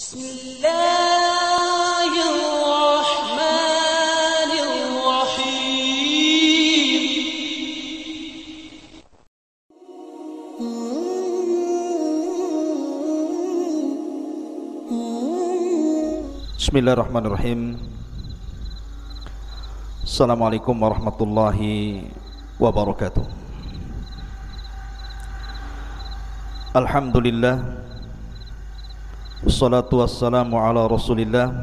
Bismillahirrahmanirrahim. Bismillahirrahmanirrahim. Assalamualaikum warahmatullahi wabarakatuh. Alhamdulillah, wassalatu wassalamu ala rasulillah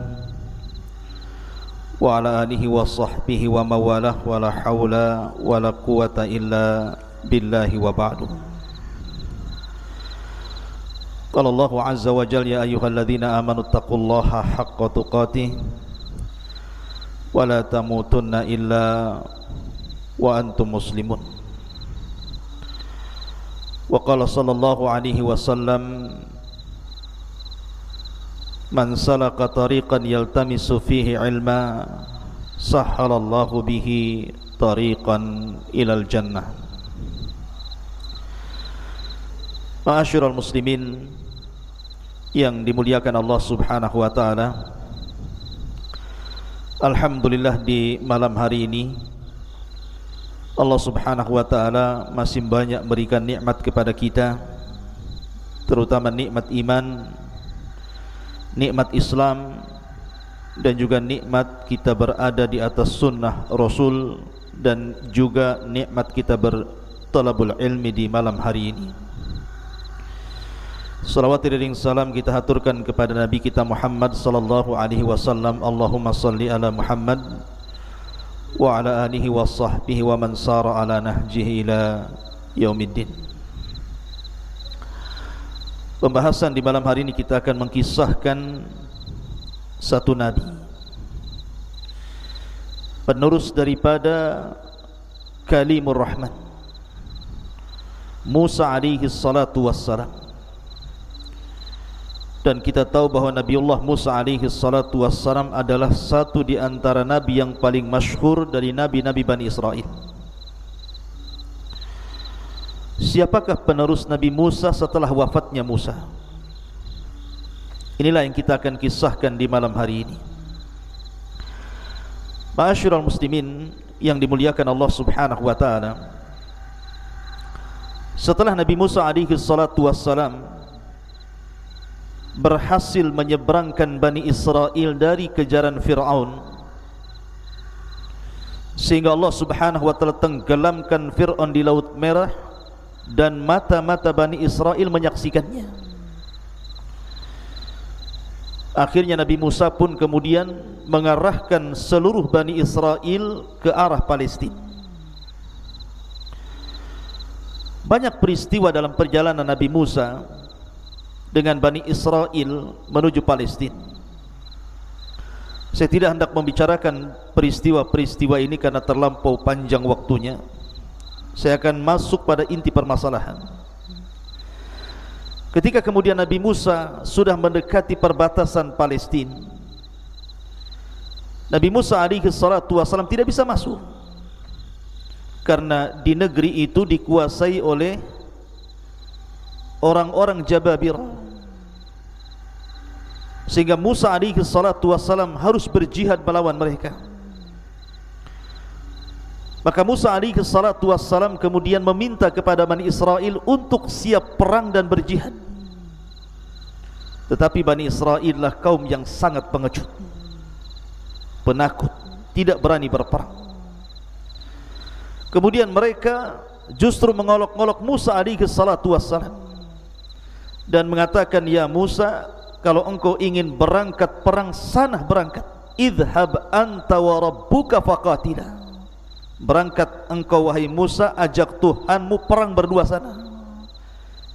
wa ala alihi wa sahbihi wa mawalah, wa la hawla wa la quwata illa billahi wa ba'du. Qala Allahu azza wa jalla, ya ayyuhalladzina amanu taqullaha haqqa tuqatih wa la tamutunna illa wa antum muslimun. Wa qala sallallahu alaihi wasallam, man salaka tariqan yaltamisu fihi ilma sahhalallahu bihi tariqan ilal jannah. Ma'asyiral muslimin yang dimuliakan Allah subhanahu wa ta'ala, alhamdulillah di malam hari ini Allah subhanahu wa ta'ala masih banyak berikan nikmat kepada kita, terutama nikmat iman, nikmat Islam, dan juga nikmat kita berada di atas sunnah Rasul, dan juga nikmat kita bertalabul ilmi di malam hari ini. Salawat dan salam kita haturkan kepada Nabi kita Muhammad sallallahu alaihi wasallam. Allahumma salli ala Muhammad wa ala alihi wa sahbihi wa man sara ala nahjihi ila yaumiddin. Pembahasan di malam hari ini kita akan mengkisahkan satu nabi, penerus daripada Kalimur Rahman, Musa alaihi salatu wassalam. Dan kita tahu bahawa Nabiullah Musa alaihi salatu wassalam adalah satu di antara nabi yang paling masyhur dari nabi-nabi Bani Israel. Siapakah penerus Nabi Musa setelah wafatnya Musa? Inilah yang kita akan kisahkan di malam hari ini. Ma'asyiral muslimin yang dimuliakan Allah subhanahu wa ta'ala, setelah Nabi Musa alaihi salatu wassalam berhasil menyeberangkan Bani Israel dari kejaran Fir'aun, sehingga Allah subhanahu wa ta'ala tenggelamkan Fir'aun di Laut Merah dan mata-mata Bani Israel menyaksikannya. Akhirnya Nabi Musa pun kemudian mengarahkan seluruh Bani Israel ke arah Palestina. Banyak peristiwa dalam perjalanan Nabi Musa dengan Bani Israel menuju Palestina. Saya tidak hendak membicarakan peristiwa-peristiwa ini karena terlampau panjang waktunya. Saya akan masuk pada inti permasalahan. Ketika kemudian Nabi Musa sudah mendekati perbatasan Palestina, Nabi Musa alaihi salatu wasallam tidak bisa masuk, karena di negeri itu dikuasai oleh orang-orang Jababir, sehingga Musa alaihi salatu wassalam harus berjihad melawan mereka. Maka Musa alaihi salatu wassalam kemudian meminta kepada Bani Israel untuk siap perang dan berjihad. Tetapi Bani Israel lah kaum yang sangat pengecut, penakut, tidak berani berperang. Kemudian mereka justru mengolok-olok Musa alaihi salatu wassalam dan mengatakan, ya Musa, kalau engkau ingin berangkat perang, sana berangkat. Idhab anta wa rabbuka faqatila. Berangkat engkau wahai Musa, ajak Tuhanmu perang berdua sana.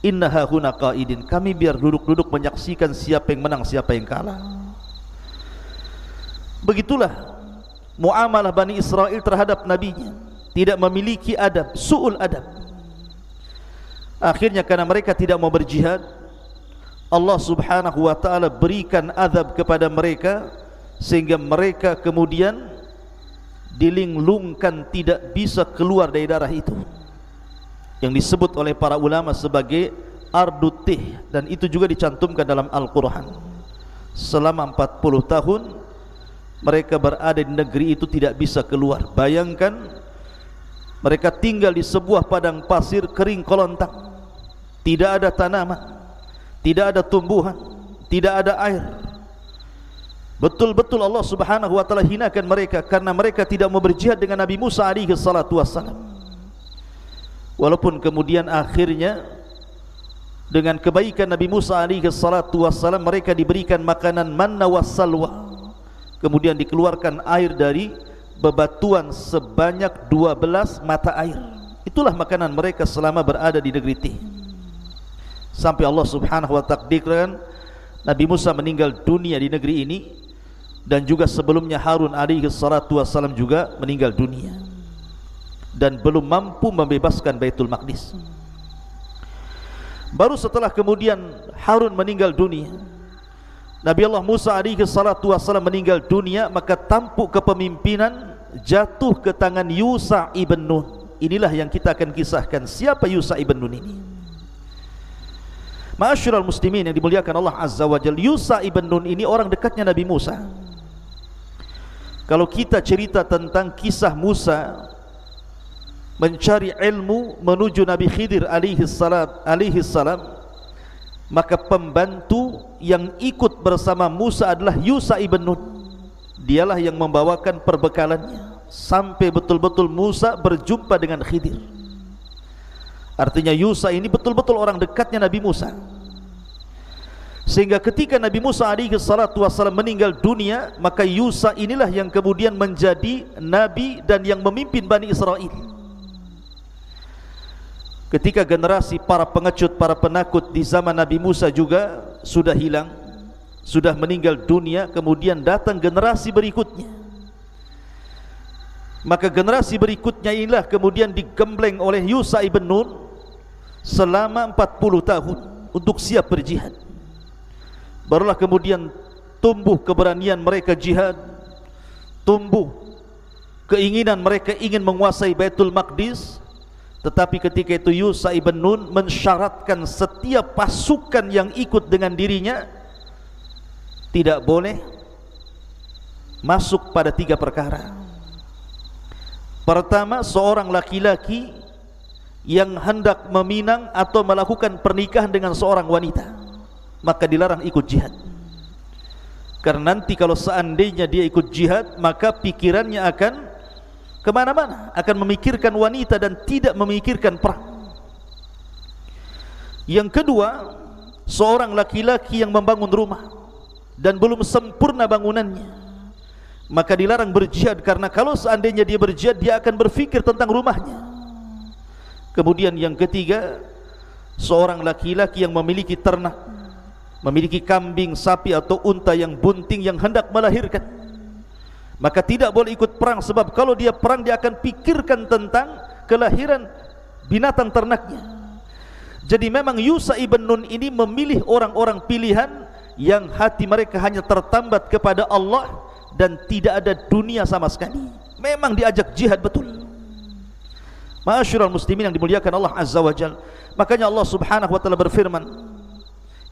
Innaha huna qaidin. Kami biar duduk-duduk menyaksikan siapa yang menang, siapa yang kalah. Begitulah muamalah Bani Israel terhadap nabinya, tidak memiliki adab, su'ul adab. Akhirnya karena mereka tidak mau berjihad, Allah subhanahu wa ta'ala berikan azab kepada mereka, sehingga mereka kemudian dilinglungkan, tidak bisa keluar dari darah itu, yang disebut oleh para ulama sebagai ardutih, dan itu juga dicantumkan dalam Al-Quran. selama 40 tahun mereka berada di negeri itu, tidak bisa keluar. Bayangkan, mereka tinggal di sebuah padang pasir kering kolontang, tidak ada tanaman, tidak ada tumbuhan, tidak ada air. Betul-betul Allah Subhanahu wa taala hinakan mereka karena mereka tidak mau berjihad dengan Nabi Musa alaihi salatu wassalam. Walaupun kemudian akhirnya dengan kebaikan Nabi Musa alaihi salatu wassalam mereka diberikan makanan manna wassalwa, kemudian dikeluarkan air dari bebatuan sebanyak 12 mata air. Itulah makanan mereka selama berada di negeri Tih. Sampai Allah Subhanahu wa taala takdirkan Nabi Musa meninggal dunia di negeri ini, dan juga sebelumnya Harun alaihi salatu wassalam juga meninggal dunia dan belum mampu membebaskan Baitul Maqdis. Baru setelah kemudian Harun meninggal dunia, Nabi Allah Musa alaihi salatu wassalam meninggal dunia, maka tampuk kepemimpinan jatuh ke tangan Yusha ibn Nun. Inilah yang kita akan kisahkan. Siapa Yusha ibn Nun ini? Ma'asyiral muslimin yang dimuliakan Allah Azza wa Jalla, Yusha ibn Nun ini orang dekatnya Nabi Musa. Kalau kita cerita tentang kisah Musa mencari ilmu menuju Nabi Khidir alaihi salam, maka pembantu yang ikut bersama Musa adalah Yusha ibn Nun. Dialah yang membawakan perbekalannya sampai betul-betul Musa berjumpa dengan Khidir. Artinya Yusha ini betul-betul orang dekatnya Nabi Musa. Sehingga ketika Nabi Musa alaihi salatu wassalam meninggal dunia, maka Yusha inilah yang kemudian menjadi nabi dan yang memimpin Bani Israel. Ketika generasi para pengecut, para penakut di zaman Nabi Musa juga sudah hilang, sudah meninggal dunia, kemudian datang generasi berikutnya. Maka generasi berikutnya inilah kemudian digembleng oleh Yusha ibn Nun selama 40 tahun untuk siap berjihad. Barulah kemudian tumbuh keberanian mereka jihad, tumbuh keinginan mereka ingin menguasai Baitul Maqdis. Tetapi ketika itu Yusha ibn Nun mensyaratkan setiap pasukan yang ikut dengan dirinya tidak boleh masuk pada 3 perkara. Pertama, seorang laki-laki yang hendak meminang atau melakukan pernikahan dengan seorang wanita, maka dilarang ikut jihad. Karena nanti kalau seandainya dia ikut jihad, maka pikirannya akan kemana-mana, akan memikirkan wanita dan tidak memikirkan perang. Yang kedua, seorang laki-laki yang membangun rumah dan belum sempurna bangunannya, maka dilarang berjihad, karena kalau seandainya dia berjihad, dia akan berfikir tentang rumahnya. Kemudian yang ketiga, seorang laki-laki yang memiliki ternak, memiliki kambing, sapi atau unta yang bunting yang hendak melahirkan, maka tidak boleh ikut perang, sebab kalau dia perang dia akan pikirkan tentang kelahiran binatang ternaknya. Jadi memang Yusha ibn Nun ini memilih orang-orang pilihan yang hati mereka hanya tertambat kepada Allah dan tidak ada dunia sama sekali. Memang diajak jihad betul. Ma'asyiral muslimin yang dimuliakan Allah Azza wa Jalla, makanya Allah Subhanahu wa taala berfirman,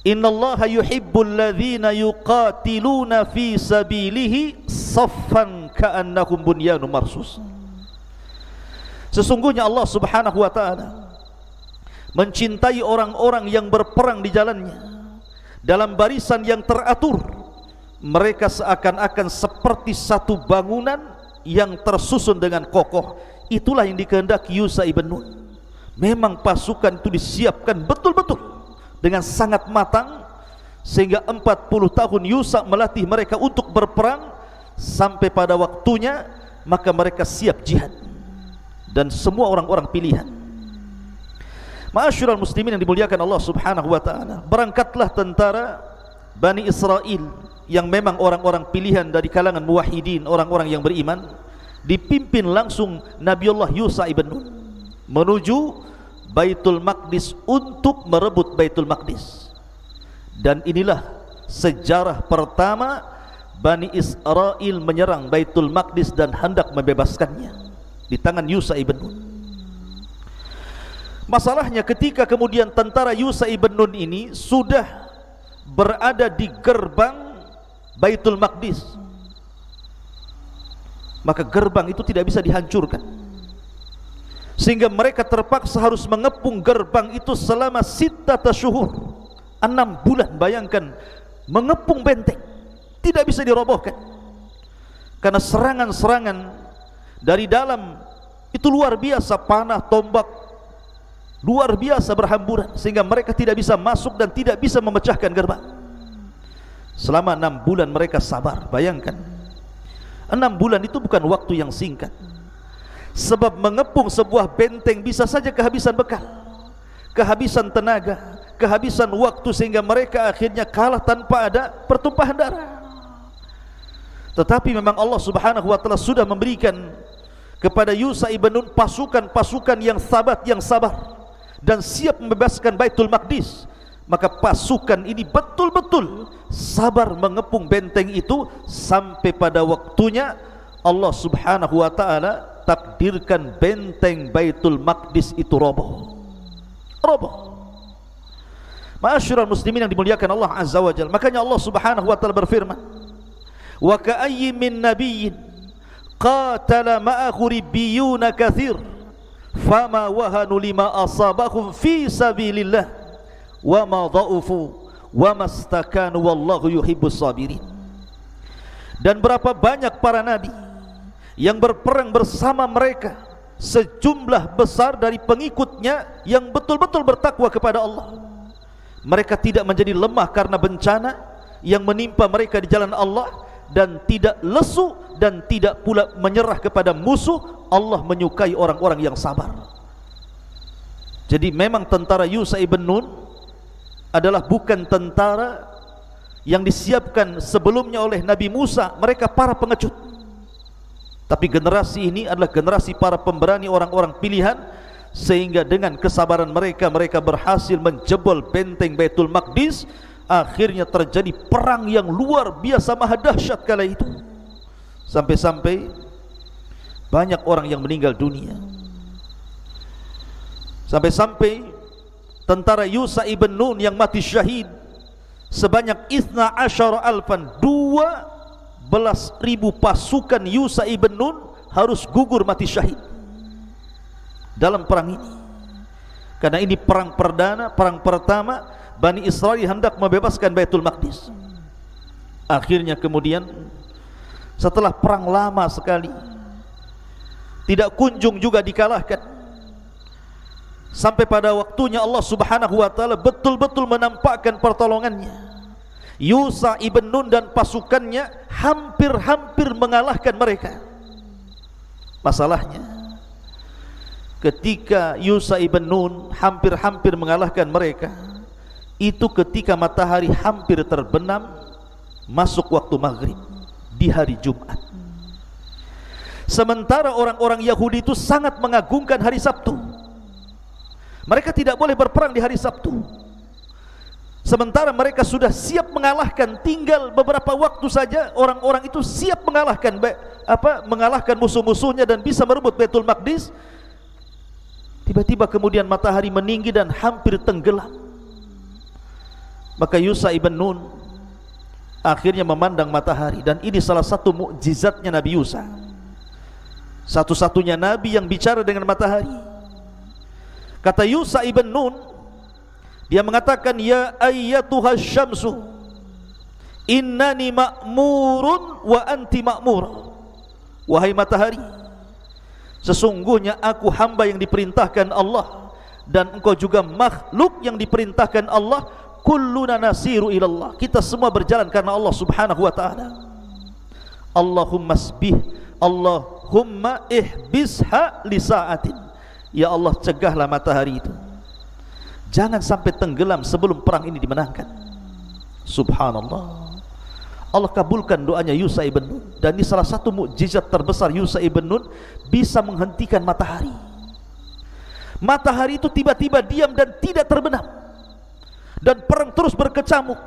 Innallaha yuhibbul ladzina yuqatiluna fi sabilihi saffan ka'annahum bunyanun marsus. Sesungguhnya Allah Subhanahu wa taala mencintai orang-orang yang berperang di jalannya dalam barisan yang teratur. Mereka seakan-akan seperti satu bangunan yang tersusun dengan kokoh. Itulah yang dikehendaki Yusha ibn Nun. Memang pasukan itu disiapkan betul-betul dengan sangat matang, sehingga 40 tahun Yusha melatih mereka untuk berperang. Sampai pada waktunya maka mereka siap jihad, dan semua orang-orang pilihan. Ma'asyiral muslimin yang dimuliakan Allah Subhanahu wa taala, berangkatlah tentara Bani Israel yang memang orang-orang pilihan dari kalangan muwahhidin, orang-orang yang beriman, dipimpin langsung Nabiullah Yusha ibn Nun menuju Baitul Maqdis untuk merebut Baitul Maqdis. Dan inilah sejarah pertama Bani Israel menyerang Baitul Maqdis dan hendak membebaskannya di tangan Yusha ibn Nun. Masalahnya ketika kemudian tentara Yusha ibn Nun ini sudah berada di gerbang Baitul Maqdis, maka gerbang itu tidak bisa dihancurkan, sehingga mereka terpaksa harus mengepung gerbang itu selama 6 syuhur, 6 bulan. Bayangkan, mengepung benteng, tidak bisa dirobohkan karena serangan-serangan dari dalam itu luar biasa, panah, tombak luar biasa berhamburan, sehingga mereka tidak bisa masuk dan tidak bisa memecahkan gerbang. Selama 6 bulan mereka sabar. Bayangkan, 6 bulan itu bukan waktu yang singkat, sebab mengepung sebuah benteng bisa saja kehabisan bekal, kehabisan tenaga, kehabisan waktu, sehingga mereka akhirnya kalah tanpa ada pertumpahan darah. Tetapi memang Allah Subhanahu wa ta'ala sudah memberikan kepada Yusha ibn Nun pasukan-pasukan yang sabar dan siap membebaskan Baitul Maqdis. Maka pasukan ini betul-betul sabar mengepung benteng itu sampai pada waktunya Allah Subhanahu wa ta'ala takdirkan benteng Baitul Maqdis itu roboh. Ma'asyiral muslimin yang dimuliakan Allah Azza wa Jalla. Makanya Allah Subhanahu wa ta'ala berfirman, wa ka'ayyin min nabiyyin qatala ma'ahu ribbiyuna kathir fama wahanu lima asabahum fi sabilillah wa ma dha'ufu wa mastakanu wallahu yuhibbus sabirin. Dan berapa banyak para nabi yang berperang bersama mereka, sejumlah besar dari pengikutnya yang betul-betul bertakwa kepada Allah. Mereka tidak menjadi lemah karena bencana yang menimpa mereka di jalan Allah, dan tidak lesu dan tidak pula menyerah kepada musuh. Allah menyukai orang-orang yang sabar. Jadi memang tentara Yusha ibn Nun adalah bukan tentara yang disiapkan sebelumnya oleh Nabi Musa. Mereka para pengecut. Tapi generasi ini adalah generasi para pemberani, orang-orang pilihan, sehingga dengan kesabaran mereka, mereka berhasil menjebol benteng Baitul Maqdis. Akhirnya terjadi perang yang luar biasa maha dahsyat kala itu, sampai-sampai banyak orang yang meninggal dunia. Sampai-sampai tentara Yusha ibn Nun yang mati syahid sebanyak 12,000 pasukan Yusha ibn Nun harus gugur mati syahid dalam perang ini. Karena ini perang perdana, perang pertama Bani Israel hendak membebaskan Baitul Maqdis. Akhirnya kemudian setelah perang lama sekali, tidak kunjung juga dikalahkan, sampai pada waktunya Allah Subhanahu wa ta'ala betul-betul menampakkan pertolongannya. Yusha ibn Nun dan pasukannya hampir-hampir mengalahkan mereka. Masalahnya, ketika Yusha ibn Nun hampir-hampir mengalahkan mereka, itu ketika matahari hampir terbenam, masuk waktu maghrib di hari Jumat. Sementara orang-orang Yahudi itu sangat mengagungkan hari Sabtu. Mereka tidak boleh berperang di hari Sabtu. Sementara mereka sudah siap mengalahkan, tinggal beberapa waktu saja orang-orang itu siap mengalahkan musuh-musuhnya dan bisa merebut Baitul Maqdis. Tiba-tiba kemudian matahari meninggi dan hampir tenggelam. Maka Yusha ibn Nun akhirnya memandang matahari, dan ini salah satu mukjizatnya Nabi Yusha. Satu-satunya nabi yang bicara dengan matahari. Kata Yusha ibn Nun, dia mengatakan, ya ayyatuhas syamsu innani ma'murun wa anti ma'mur. Wahai matahari, sesungguhnya aku hamba yang diperintahkan Allah, dan engkau juga makhluk yang diperintahkan Allah. Kulluna nasiru ilallah, kita semua berjalan karena Allah Subhanahu wa ta'ala. Allahumma ihbisha li sa'atin. Ya Allah, cegahlah matahari itu, jangan sampai tenggelam sebelum perang ini dimenangkan. Subhanallah, Allah kabulkan doanya Yusha ibn Nun. Dan ini salah satu mukjizat terbesar Yusha ibn Nun, bisa menghentikan matahari. Matahari itu tiba-tiba diam dan tidak terbenam, dan perang terus berkecamuk,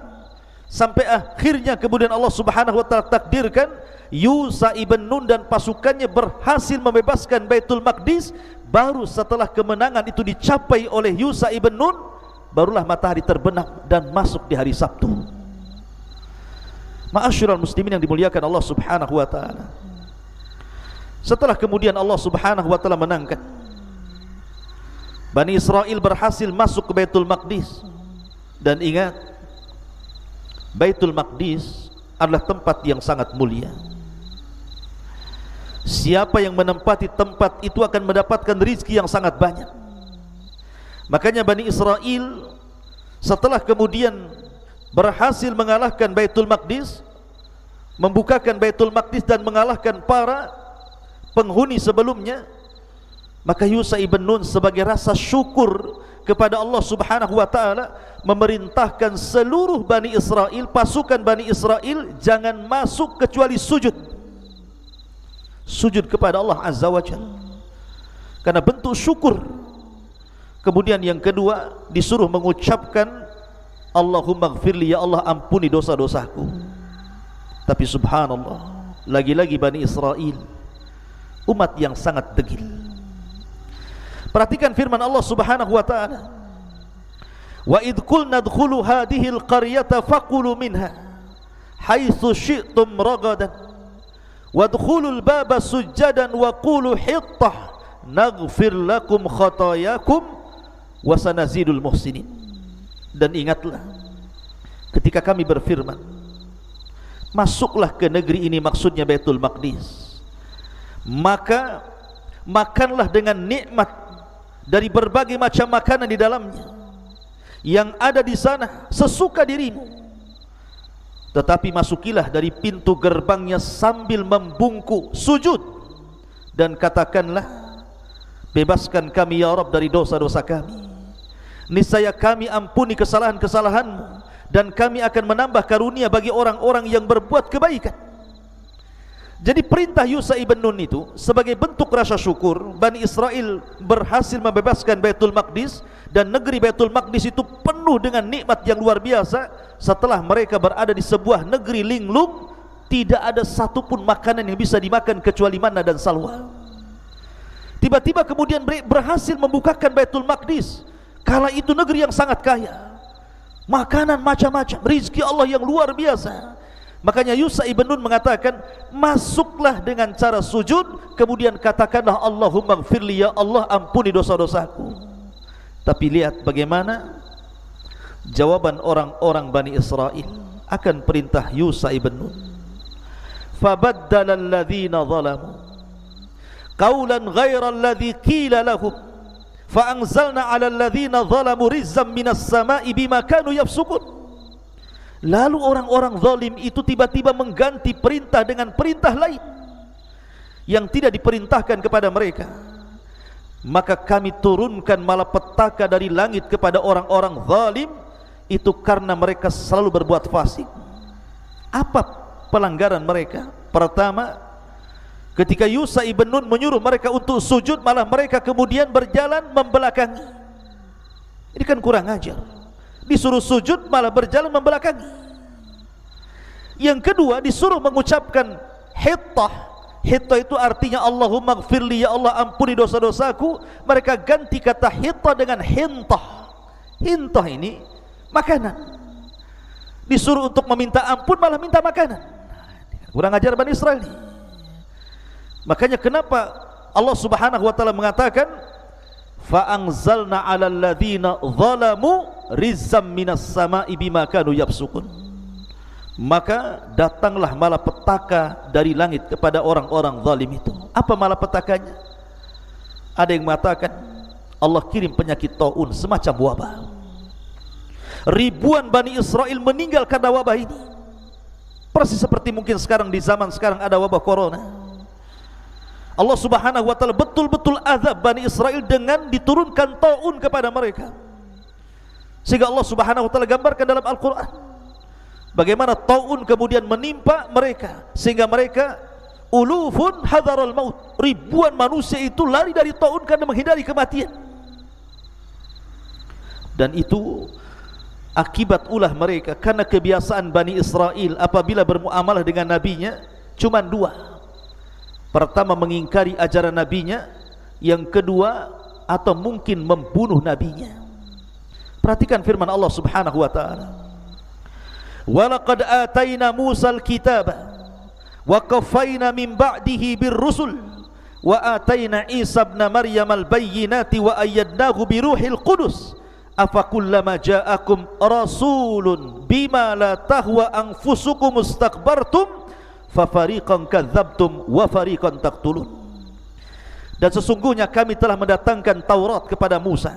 sampai akhirnya kemudian Allah Subhanahu wa ta'ala takdirkan Yusha ibn Nun dan pasukannya berhasil membebaskan Baitul Maqdis. Baru setelah kemenangan itu dicapai oleh Yusha ibn Nun, barulah matahari terbenam dan masuk di hari Sabtu. Ma'asyiral muslimin yang dimuliakan Allah Subhanahu wa taala, setelah kemudian Allah Subhanahu wa taala menangkan Bani Israel berhasil masuk ke Baitul Maqdis. Dan ingat, Baitul Maqdis adalah tempat yang sangat mulia. Siapa yang menempati tempat itu akan mendapatkan rizki yang sangat banyak. Makanya Bani Israel setelah kemudian berhasil mengalahkan Baitul Maqdis, membukakan Baitul Maqdis dan mengalahkan para penghuni sebelumnya, maka Yusha ibn Nun sebagai rasa syukur kepada Allah Subhanahu wa taala memerintahkan seluruh Bani Israel, pasukan Bani Israel, jangan masuk kecuali sujud. Sujud kepada Allah Azza wa Jalla karena bentuk syukur. Kemudian yang kedua disuruh mengucapkan Allahumma gfirli, ya Allah ampuni dosa-dosaku. Tapi subhanallah, lagi-lagi Bani Israel umat yang sangat degil. Perhatikan firman Allah Subhanahu wa taala, wa idh qulna adkhulu hadhihi alqaryata faqulu minha haitsu syi'tum ragadan wadkhulul baba sujjadan wa qulu hittah naghfir lakum khatayakum wa sanazidul muhsinin. Dan ingatlah ketika kami berfirman, masuklah ke negeri ini, maksudnya Baitul Maqdis, maka makanlah dengan nikmat dari berbagai macam makanan di dalamnya yang ada di sana sesuka dirimu, tetapi masukilah dari pintu gerbangnya sambil membungkuk sujud dan katakanlah, bebaskan kami ya Rabb dari dosa-dosa kami, niscaya kami ampuni kesalahan-kesalahanmu dan kami akan menambah karunia bagi orang-orang yang berbuat kebaikan. Jadi perintah Yusha ibn Nun itu sebagai bentuk rasa syukur. Bani Israel berhasil membebaskan Baitul Maqdis, dan negeri Baitul Maqdis itu penuh dengan nikmat yang luar biasa. Setelah mereka berada di sebuah negeri linglung, tidak ada satupun makanan yang bisa dimakan kecuali manna dan salwa. Tiba-tiba kemudian berhasil membukakan Baitul Maqdis. Kala itu negeri yang sangat kaya, makanan macam-macam, rizki Allah yang luar biasa. Makanya Yusha ibn Nun mengatakan, masuklah dengan cara sujud, kemudian katakanlah Allahumma gfirli, ya Allah ampuni dosa-dosaku. Tapi lihat bagaimana jawaban orang-orang Bani Israel akan perintah Yusha ibn Nun. Fabaddala alladhina zalamu qawlan ghaira alladhi qila lahum fa'anzalna 'ala alladhina zalamu rizqan minas sama'i bima kanu yafsukun. Lalu orang-orang zalim itu tiba-tiba mengganti perintah dengan perintah lain yang tidak diperintahkan kepada mereka. Maka kami turunkan malapetaka dari langit kepada orang-orang zalim itu karena mereka selalu berbuat fasik. Apa pelanggaran mereka? Pertama, ketika Yusha ibn Nun menyuruh mereka untuk sujud, malah mereka kemudian berjalan membelakangi. Ini kan kurang ajar. Disuruh sujud malah berjalan membelakangi. Yang kedua, disuruh mengucapkan hittah. Hittah itu artinya Allahumma gfirli, ya Allah ampuni dosa-dosaku. Mereka ganti kata hittah dengan hintah. Hintah ini makanan. Disuruh untuk meminta ampun malah minta makanan. Kurang ajar Bani Israel ini. Makanya kenapa Allah Subhanahu wa taala mengatakan fa'anzalna 'alal ladzina zalamu rizqan minas sama'i bima kanu yafsukun. Maka datanglah malapetaka dari langit kepada orang-orang zalim itu. Apa malapetakanya? Ada yang mengatakan Allah kirim penyakit taun, semacam wabah. Ribuan Bani Israel meninggal karena wabah ini. Persis seperti mungkin sekarang, di zaman sekarang ada wabah corona. Allah Subhanahu wa taala betul-betul azab Bani Israel dengan diturunkan taun kepada mereka. Sehingga Allah Subhanahu wa taala gambarkan dalam Al-Qur'an bagaimana taun kemudian menimpa mereka, sehingga mereka ulufun hadaral maut, ribuan manusia itu lari dari taun karena menghindari kematian. Dan itu akibat ulah mereka, karena kebiasaan Bani Israel apabila bermuamalah dengan nabinya cuma dua. Pertama, mengingkari ajaran nabinya. Yang kedua, atau mungkin membunuh nabinya. Perhatikan firman Allah Subhanahu wa taala, walaqad atayna Musal kitaba wa qaffayna min ba'dihi birrusul wa atayna Isa ibn Maryam al-bayyinati wa ayyadnahu biruhil qudus afakullama ja'akum rasulun bima la tahwa anfusukum istakbartum fafariqan kadzabtum wa fariqan taqtulun. Dan sesungguhnya kami telah mendatangkan Taurat kepada Musa,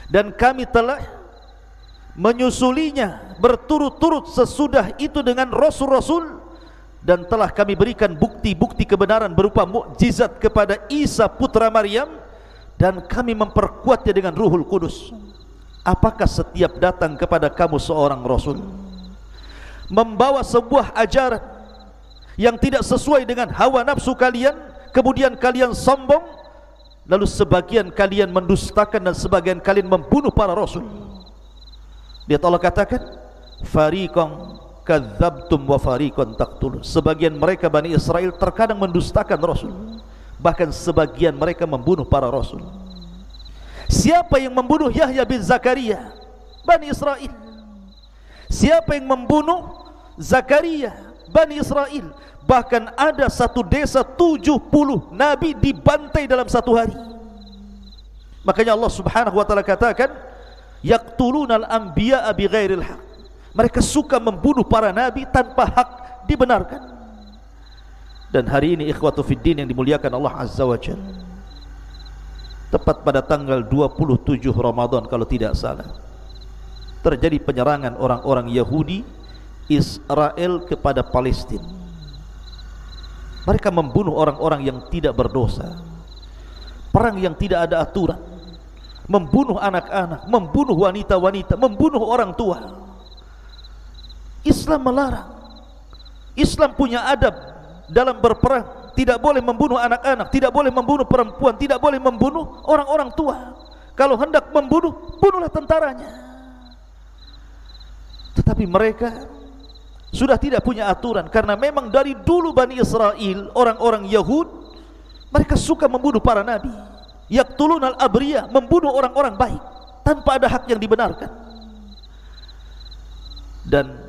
dan kami telah menyusulinya berturut-turut sesudah itu dengan rasul-rasul, dan telah kami berikan bukti-bukti kebenaran berupa mukjizat kepada Isa putra Maryam, dan kami memperkuatnya dengan Ruhul Kudus. Apakah setiap datang kepada kamu seorang rasul membawa sebuah ajaran yang tidak sesuai dengan hawa nafsu kalian, kemudian kalian sombong, lalu sebagian kalian mendustakan dan sebagian kalian membunuh para rasul? Lihat Allah katakan, fariqan kadzabtum wa fariqan taqtulun. Sebagian mereka Bani Israel terkadang mendustakan rasul, bahkan sebagian mereka membunuh para rasul. Siapa yang membunuh Yahya bin Zakaria? Bani Israel. Siapa yang membunuh Zakaria? Bani Israel. Bahkan ada satu desa 70 nabi dibantai dalam satu hari. Makanya Allah Subhanahu wa taala katakan, yaqtulunal anbiya'a bighairil haq. Mereka suka membunuh para nabi tanpa hak dibenarkan. Dan hari ini ikhwatu fiddin yang dimuliakan Allah Azza wa Jalla, tepat pada tanggal 27 Ramadan kalau tidak salah, terjadi penyerangan orang-orang Yahudi Israel kepada Palestina. Mereka membunuh orang-orang yang tidak berdosa, perang yang tidak ada aturan, membunuh anak-anak, membunuh wanita-wanita, membunuh orang tua. Islam melarang. Islam punya adab dalam berperang. Tidak boleh membunuh anak-anak, tidak boleh membunuh perempuan, tidak boleh membunuh orang-orang tua. Kalau hendak membunuh, bunuhlah tentaranya. Tetapi mereka sudah tidak punya aturan, karena memang dari dulu Bani Israel, orang-orang Yahud, mereka suka membunuh para nabi. Yaqtulunal abriyah, membunuh orang-orang baik tanpa ada hak yang dibenarkan. Dan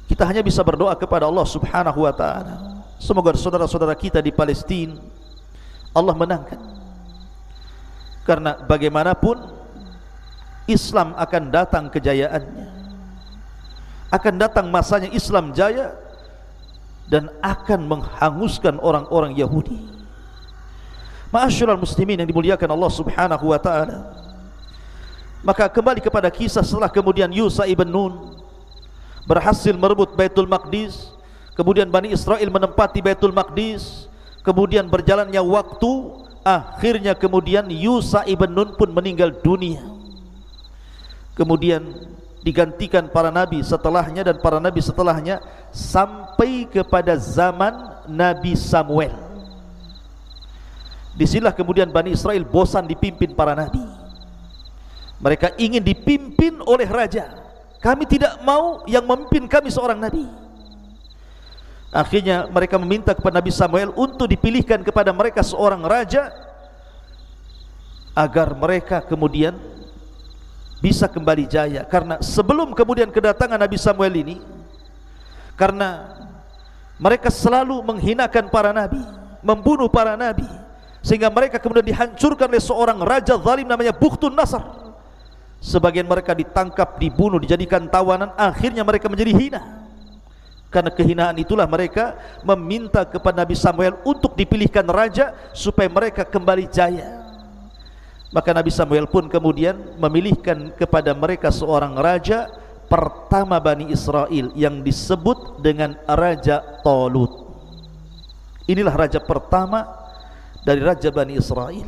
kita hanya bisa berdoa kepada Allah Subhanahu wa taala, semoga saudara-saudara kita di Palestina Allah menangkan. Karena bagaimanapun Islam akan datang kejayaannya, akan datang masanya Islam jaya, dan akan menghanguskan orang-orang Yahudi. Ma'asyiral muslimin yang dimuliakan Allah Subhanahu wa taala, maka kembali kepada kisah setelah kemudian Yusha ibn Nun berhasil merebut Baitul Maqdis, kemudian Bani Israel menempati Baitul Maqdis, kemudian berjalannya waktu, akhirnya kemudian Yusha ibn Nun pun meninggal dunia. Kemudian digantikan para nabi setelahnya, dan para nabi setelahnya sampai kepada zaman Nabi Samuel. Disinilah kemudian Bani Israel bosan dipimpin para nabi. Mereka ingin dipimpin oleh raja. Kami tidak mau yang memimpin kami seorang nabi. Akhirnya mereka meminta kepada Nabi Samuel untuk dipilihkan kepada mereka seorang raja, agar mereka kemudian bisa kembali jaya. Karena sebelum kemudian kedatangan Nabi Samuel ini, karena mereka selalu menghinakan para nabi, membunuh para nabi, sehingga mereka kemudian dihancurkan oleh seorang raja zalim namanya Bukhtun Nasr. Sebagian mereka ditangkap, dibunuh, dijadikan tawanan, akhirnya mereka menjadi hina. Karena kehinaan itulah mereka meminta kepada Nabi Samuel untuk dipilihkan raja supaya mereka kembali jaya. Maka Nabi Samuel pun kemudian memilihkan kepada mereka seorang raja pertama Bani Israel yang disebut dengan Raja Talut. Inilah raja pertama dari raja Bani Israel.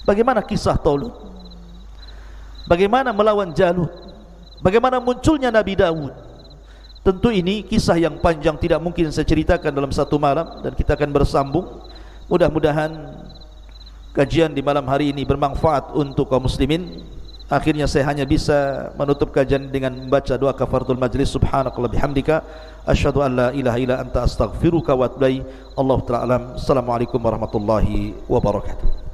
Bagaimana kisah Talut? Bagaimana melawan Jalut? Bagaimana munculnya Nabi Daud? Tentu ini kisah yang panjang, tidak mungkin saya ceritakan dalam satu malam, dan kita akan bersambung. Mudah-mudahan kajian di malam hari ini bermanfaat untuk kaum muslimin. Akhirnya saya hanya bisa menutup kajian dengan membaca doa kafaratul majlis. Subhanakallah bihamdika asyhadu an la ilaha illa anta astaghfiruka wa atubu ilaik. Allahu ta'ala alam. Assalamualaikum warahmatullahi wabarakatuh.